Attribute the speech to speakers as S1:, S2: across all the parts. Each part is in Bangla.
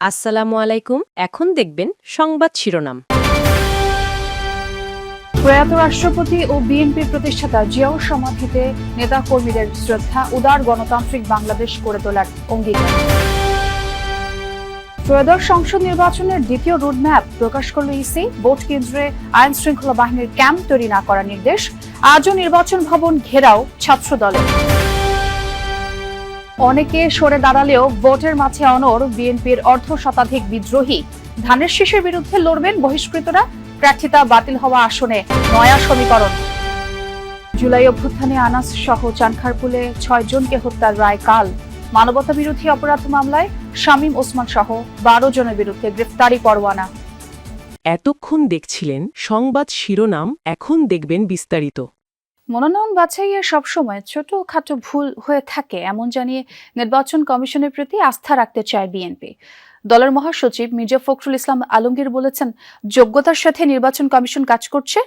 S1: আসসালামু আলাইকুম। এখন দেখবেন সংবাদ শিরোনাম।
S2: প্রয়াত রাষ্ট্রপতি ও বিএনপির প্রতিষ্ঠাতা জিয়াউর সমাধিতে নেতাকর্মীদের শ্রদ্ধা, উদার গণতান্ত্রিক বাংলাদেশ গড়ে তোলার অঙ্গীকার। ত্রয়োদশ সংসদ নির্বাচনের দ্বিতীয় রোডম্যাপ প্রকাশ করল ইসি। ভোট কেন্দ্রে আইন শৃঙ্খলা বাহিনীর ক্যাম্প তৈরি না করার নির্দেশ। আজও নির্বাচন ভবন ঘেরাও ছাত্র দলের। অনেকে সরে দাঁড়ালেও ভোটের মাঝে অনড় বিএনপির অর্ধশতাধিক বিদ্রোহী। ধানের শীষের বিরুদ্ধে লড়বেন বহিষ্কৃতরা। প্রার্থিতা বাতিল হওয়া আসনে নয়া সমীকরণ। জুলাই অভ্যুত্থানে আনাস সহ চানখারপুলে 6 জনকে হত্যার রায় কাল। মানবতা বিরোধী অপরাধ মামলায় শামীম ওসমান সহ 12 জনের বিরুদ্ধে গ্রেফতারি পরোয়ানা।
S1: এতক্ষণ দেখছিলেন সংবাদ শিরোনাম, এখন দেখবেন বিস্তারিত।
S2: মনোনয়ন বাছাইয়ে সবসময় ছোটখাটো ভুল হয়ে থাকে এমন জানিয়ে নির্বাচন কমিশনের প্রতি আস্থা রাখতে চায় বিএনপি। দলের মহাসচিব মির্জা ফখরুল ইসলাম আলমগীর বলেছেন, যোগ্যতার সাথে নির্বাচন কমিশন কাজ করছে,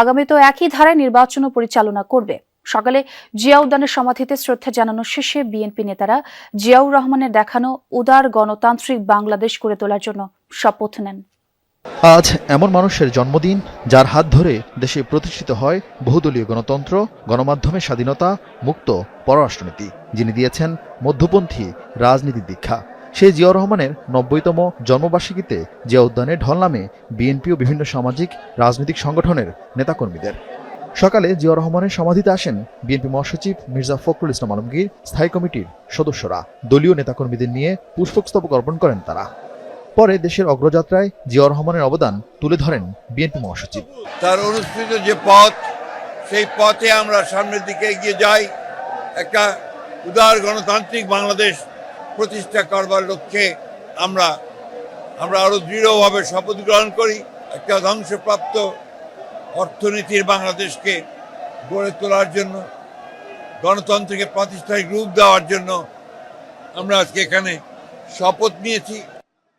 S2: আগামীতেও একই ধারায় নির্বাচনও পরিচালনা করবে। সকালে জিয়া উদ্যানের সমাধিতে শ্রদ্ধা জানানো শেষে বিএনপি নেতারা জিয়াউর রহমানের দেখানো উদার গণতান্ত্রিক বাংলাদেশ গড়ে তোলার জন্য শপথ নেন।
S3: আজ এমন মানুষের জন্মদিন যার হাত ধরে দেশে প্রতিষ্ঠিত হয় বহুদলীয় গণতন্ত্র, গণমাধ্যমের স্বাধীনতা, মুক্ত পররাষ্ট্রনীতি, যিনি দিয়েছেন মধ্যপন্থী রাজনীতির দীক্ষা। সেই জিয়াউর রহমানের ৯০তম জন্মবার্ষিকীতে জিয়া উদ্যানে ঢল নামে বিএনপি ও বিভিন্ন সামাজিক রাজনৈতিক সংগঠনের নেতাকর্মীদের। সকালে জিয়াউর রহমানের সমাধিতে আসেন বিএনপি মহাসচিব মির্জা ফখরুল ইসলাম আলমগীর, স্থায়ী কমিটির সদস্যরা। দলীয় নেতাকর্মীদের নিয়ে পুষ্পস্তবক অর্পণ করেন তারা। পরে দেশের অগ্রযাত্রায় জিয়াউর রহমানের অবদান তুলে ধরেন বিএনপি মহাসচিব।
S4: তার অনুসৃত যে পথ, সেই পথে আমরা সামনের দিকে এগিয়ে যাই। একটা উদার গণতান্ত্রিক বাংলাদেশ প্রতিষ্ঠা করবার লক্ষ্যে আমরা আরো দৃঢ়ভাবে শপথ গ্রহণ করি। একটা ধ্বংসপ্রাপ্ত অর্থনীতির বাংলাদেশকে গড়ে তোলার জন্য, গণতন্ত্রকে প্রাতিষ্ঠানিক রূপ দেওয়ার জন্য আমরা আজকে এখানে শপথ নিয়েছি।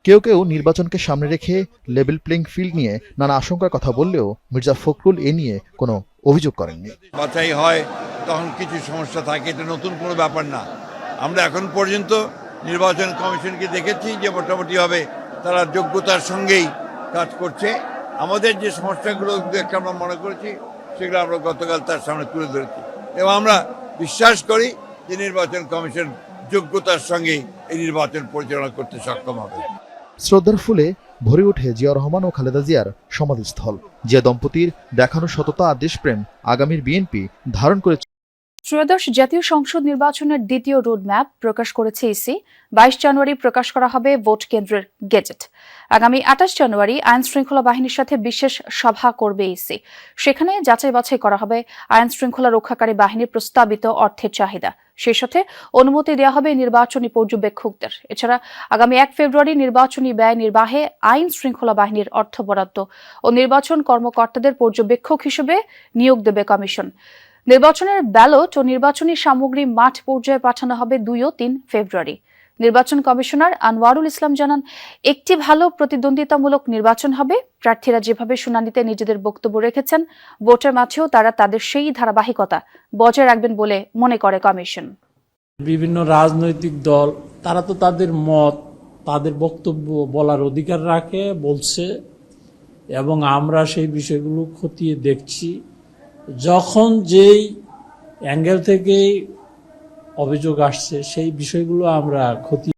S3: কেউ কেউ নির্বাচনকে সামনে রেখে লেভেল প্লেইং ফিল্ড নিয়ে নানা আশঙ্কার কথা বললেও মির্জা ফখরুল এ নিয়ে কোনো অভিযোগ করেননি।
S4: বাছাই হয় তখন কিছু সমস্যা থাকে, এটা নতুন কোনো ব্যাপার না। আমরা এখন পর্যন্ত নির্বাচন কমিশনকে দেখেছি যে মোটামুটিভাবে তারা যোগ্যতার সঙ্গেই কাজ করছে। আমাদের যে সমস্যাগুলো দেখে আমরা মনে করেছি, সেগুলো আমরা গতকাল তার সামনে তুলে ধরেছি এবং আমরা বিশ্বাস করি যে নির্বাচন কমিশন যোগ্যতার সঙ্গেই এই নির্বাচন পরিচালনা করতে সক্ষম হবে।
S3: শ্রদ্ধার ফুলে ভরে ওঠে জিয়াউর রহমান ও খালেদা জিয়ার সমাধিস্থল। জিয়া দম্পতির দেখানো সততা আর দেশপ্রেম আগামীর বিএনপি ধারণ করে।
S2: ত্রয়োদশ জাতীয় সংসদ নির্বাচনের দ্বিতীয় রোডম্যাপ প্রকাশ করেছে ইসি। 22 জানুয়ারি প্রকাশ করা হবে ভোট কেন্দ্রের গেজেট। আগামী 28 জানুয়ারি আইন শৃঙ্খলা বাহিনীর সাথে বিশেষ সভা করবে ইসি। সেখানে যাচাই বাছাই করা হবে আইন শৃঙ্খলা রক্ষাকারী বাহিনীর প্রস্তাবিত অর্থের চাহিদা। সেই সাথে অনুমতি দেওয়া হবে নির্বাচনী পর্যবেক্ষকদের। এছাড়া আগামী 1 ফেব্রুয়ারি নির্বাচনী ব্যয় নির্বাহে আইন শৃঙ্খলা বাহিনীর অর্থ বরাদ্দ ও নির্বাচন কর্মকর্তাদের পর্যবেক্ষক হিসেবে নিয়োগ দেবে কমিশন। নির্বাচনের ব্যালট ও নির্বাচনী সামগ্রী মাঠ পর্যায়ে পাঠানো হবে 2 ও 3 ফেব্রুয়ারি। নির্বাচন কমিশনার আনোয়ারুল ইসলাম জানান, একটি ভালো প্রতিদ্বন্দ্বিতামূলক নির্বাচন হবে। প্রার্থীরা যেভাবে শুনানিতে নিজেদের বক্তব্য রেখেছেন, ভোটের মাঝেও তারা তাদের সেই ধারাবাহিকতা বজায় রাখবেন বলে মনে করে কমিশন।
S5: বিভিন্ন রাজনৈতিক দল তারা তো তাদের মত, তাদের বক্তব্য বলার অধিকার রাখে, বলছে, এবং আমরা সেই বিষয়গুলো খতিয়ে দেখছি। যখন যেই অ্যাঙ্গেল থেকে অভিযোগ আসছে, সেই বিষয়গুলো আমরা খতিয়ে।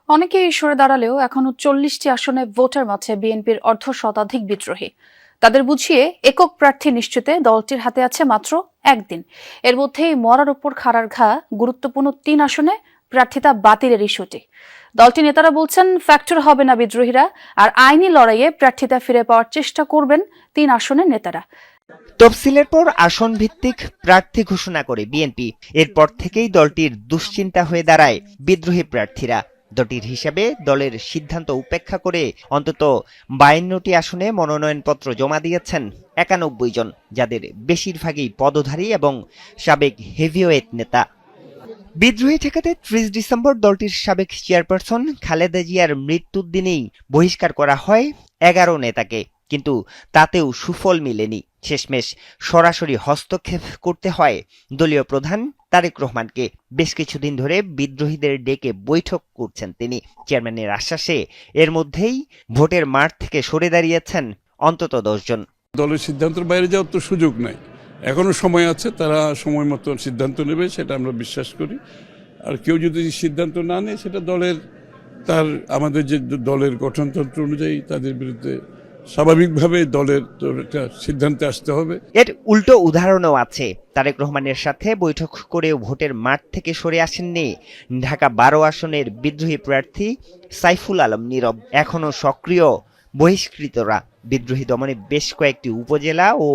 S2: অনেকেই সরে দাঁড়ালেও এখনো 40টি আসনে ভোটের মাঠে বিএনপির অর্ধশতাধিক বিদ্রোহী। তাদের বুঝিয়ে একক প্রার্থী নিশ্চিতে দলটির হাতে আছে মাত্র একদিন। এর মধ্যেই মরার উপর খাড়ার ঘা গুরুত্বপূর্ণ 3 আসনে প্রার্থিতা বাতিলের ইস্যুটি। দলটির নেতারা বলছেন, ফ্যাক্টর হবে না বিদ্রোহীরা, আর আইনি লড়াইয়ে প্রার্থিতা ফিরে পাওয়ার চেষ্টা করবেন 3 আসনের নেতারা।
S6: তফসিলের পর আসন ভিত্তিক প্রার্থী ঘোষণা করে বিএনপি। এরপর থেকেই দলটির দুশ্চিন্তা হয়ে দাঁড়ায় বিদ্রোহী প্রার্থীরা। দলটির হিসাবে দলের সিদ্ধান্ত উপেক্ষা করে অন্তত 52টি আসনে মনোনয়নপত্র জমা দিয়েছেন 91 জন, যাদের বেশিরভাগই পদধারী এবং সাবেক হেভিওয়েট নেতা। বিদ্রোহী ঠেকাতে 30 ডিসেম্বর দলটির সাবেক চেয়ারপারসন খালেদা জিয়ার মৃত্যুর দিনেই বহিষ্কার করা হয় 11 নেতাকে, কিন্তু তাতেও সুফল মেলেনি। শেষমেশ সরাসরি হস্তক্ষেপ করতে হয় দলীয় প্রধান তারেক রহমানকে। বেশ কিছুদিন ধরে বিদ্রোহীদের ডেকে বৈঠক করছেন তিনি। চেয়ারম্যানের আশ্বাসে এর মধ্যেই ভোটের মাঠ থেকে সরে দাঁড়িয়েছেন অন্তত 10 জন।
S7: দলের সিদ্ধান্তের বাইরে যাওয়ার তো সুযোগ নাই, এখনো সময় আছে, তারা সময় মতো সিদ্ধান্ত নেবে, সেটা আমরা বিশ্বাস করি। আর কেউ যদি সিদ্ধান্ত না নেয়, সেটা আমাদের যে দলের গঠনতন্ত্র অনুযায়ী তাদের বিরুদ্ধে স্বাভাবিকভাবে দলের তো একটা সিদ্ধান্তে আসতে হবে।
S6: এর উল্টো উদাহরণও আছে। তারেক রহমানের সাথে বৈঠক করেও ভোটের মাঠ থেকে সরে আসেননি ঢাকা 12 আসনের বিদ্রোহী প্রার্থী সাইফুল আলম নীরব। এখনো সক্রিয় বহিষ্কৃতরা। বিদ্রোহী দমনে বেশ কয়েকটি উপজেলা ও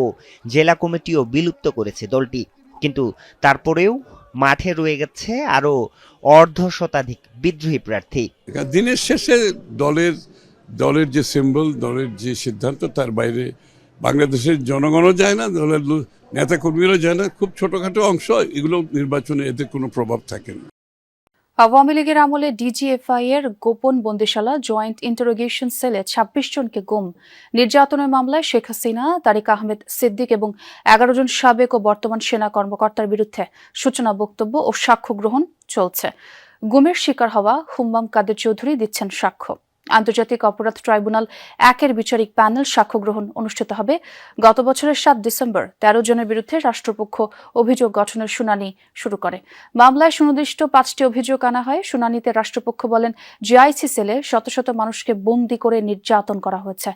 S6: জেলা কমিটিও বিলুপ্ত করেছে দলটি, কিন্তু তারপরেও মাঠে রয়ে গেছে আরো অর্ধশতাধিক বিদ্রোহী প্রার্থী।
S7: দিনের শেষে দলের যে সিম্বল, দলের যে সিদ্ধান্ত, তার বাইরে বাংলাদেশের জনগণও যায় না, দলের নেতাকর্মীরাও যায় না। খুব ছোটখাটো অংশ, এগুলো নির্বাচনে এতে কোনো প্রভাব থাকে না।
S2: আওয়ামী লীগের আমলে ডিজিএফআই এর গোপন বন্দিশালা জয়েন্ট ইন্টারোগেশন সেলে 26 জনকে গুম, নির্যাতনের মামলায় শেখ হাসিনা, তারিক আহমেদ সিদ্দিক এবং 11 জন সাবেক ও বর্তমান সেনা কর্মকর্তার বিরুদ্ধে সূচনা বক্তব্য ও সাক্ষ্য গ্রহণ চলছে। গুমের শিকার হওয়া হুম্মাম কাদের চৌধুরী দিচ্ছেন সাক্ষ্য। আন্তর্জাতিক অপরাধ ট্রাইব্যুনাল 1-এর বিচারিক প্যানেল সাক্ষ্য গ্রহণ অনুষ্ঠিত হবে গত বছরের 7 ডিসেম্বর। 13 জনের বিরুদ্ধে রাষ্ট্রপক্ষ অভিযোগ গঠনের শুনানি শুরু করে। মামলায় সুনির্দিষ্ট 5টি অভিযোগ আনা হয়। শুনানিতে রাষ্ট্রপক্ষ বলেন, জিআইসি সেলে শত শত মানুষকে বন্দী করে নির্যাতন করা হয়েছে।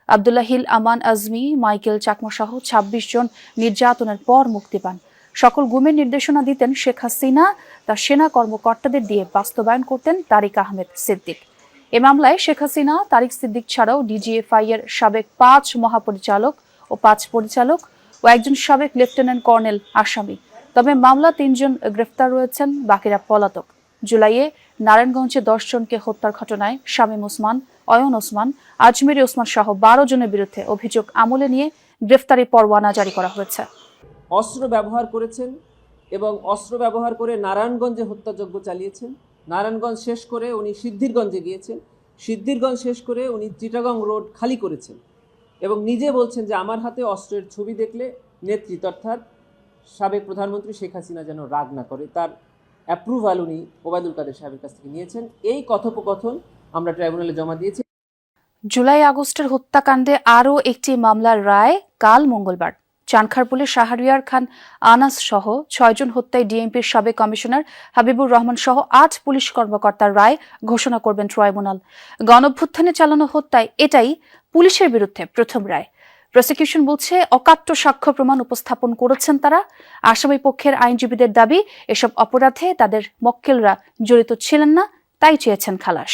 S2: আব্দুল্লাহ হিল আমান আজমি, মাইকেল চাকমা সহ 26 জন নির্যাতনের পর মুক্তি পান। সকল গুমের নির্দেশনা দিতেন শেখ হাসিনা, তার সেনা কর্মকর্তাদের দিয়ে বাস্তবায়ন করতেন তারিক আহমেদ সিদ্দিক। এ মামলায় শেখ হাসিনা, তারিক সিদ্দিক ছাড়াও ডিজিএফআই এর সাবেক 5 মহাপরিচালক ও 5 পরিচালক ও একজন সাবেক লেফটেন্যান্ট কর্নেল আসামি। তবে মামলা 3 জন গ্রেফতার রয়েছেন, বাকিরা পলাতক। জুলাইয়ে নারায়ণগঞ্জে 10 জনকে হত্যার ঘটনায় শামীম ওসমান, অয়ন ওসমান, আজমেরী ওসমান সহ 12 জনের বিরুদ্ধে অভিযোগ আমলে নিয়ে গ্রেফতারি পরোয়ানা জারি করা হয়েছে।
S8: অস্ত্র ব্যবহার করেছেন এবং অস্ত্র ব্যবহার করে নারায়ণগঞ্জে হত্যাযজ্ঞ চালিয়েছেন। নারায়ণগঞ্জ শেষ করে উনি সিদ্ধিরগঞ্জে গিয়েছেন। সিদ্ধিরগঞ্জ শেষ করে উনি চিটাগং রোড খালি করেছেন এবং নিজে বলছেন যে আমার হাতে অস্ত্রের ছবি দেখলে নেতৃত্ব অর্থাৎ সাবেক প্রধানমন্ত্রী শেখ হাসিনা যেন রাগ না করে, তার অ্যাপ্রুভাল উনি ওবায়দুল কাদের সাহেবের কাছ থেকে নিয়েছেন। এই কথোপকথন আমরা ট্রাইব্যুনালে জমা দিয়েছি।
S2: জুলাই আগস্টের হত্যাকাণ্ডে আরও একটি মামলার রায় কাল মঙ্গলবার। চানখারপুলের শাহরিয়ার খান আনাস সহ 6 জন হত্যায় ডিএমপির সাবেক কমিশনার হাবিবুর রহমান সহ 8 পুলিশ কর্মকর্তার রায় ঘোষণা করবেন ট্রাইব্যুনাল। গণঅভ্যুত্থানে চালানো হত্যায় এটাই পুলিশের বিরুদ্ধে প্রথম রায়। প্রসিকিউশন বলছে, অকাট্য সাক্ষ্য প্রমাণ উপস্থাপন করেছেন তারা। আসামি পক্ষের আইনজীবীদের দাবি, এসব অপরাধে তাদের মক্কেলরা জড়িত ছিলেন না, তাই চেয়েছেন খালাস।